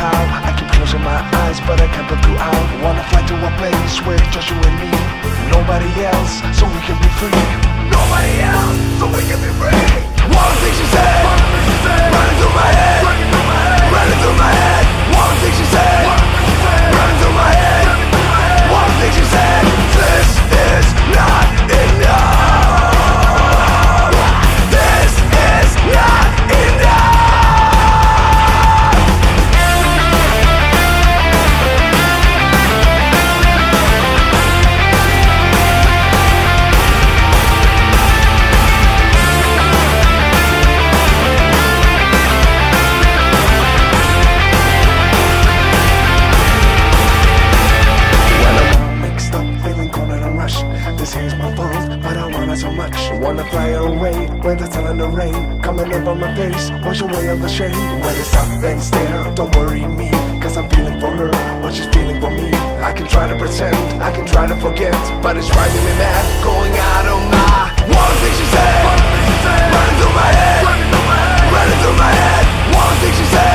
how I keep closing my eyes, but I can't look you out. Wanna fly to a place where it's just you and me. Nobody else, so we can be free. Nobody else, so we can be free. One thing she said, running through my head, running through my head. One thing she said, running through my head. One thing she said, this is not enough. This is not enough. This here's my fault, but I want it so much. I wanna fly away when the sun and the rain coming up on my face, wash away all the shame. When it's stop and stare, don't worry me, cause I'm feeling for her, but she's feeling for me. I can try to pretend, I can try to forget, but it's driving me mad, going out of my. One thing she said, running through my head, running through my head. One thing she said.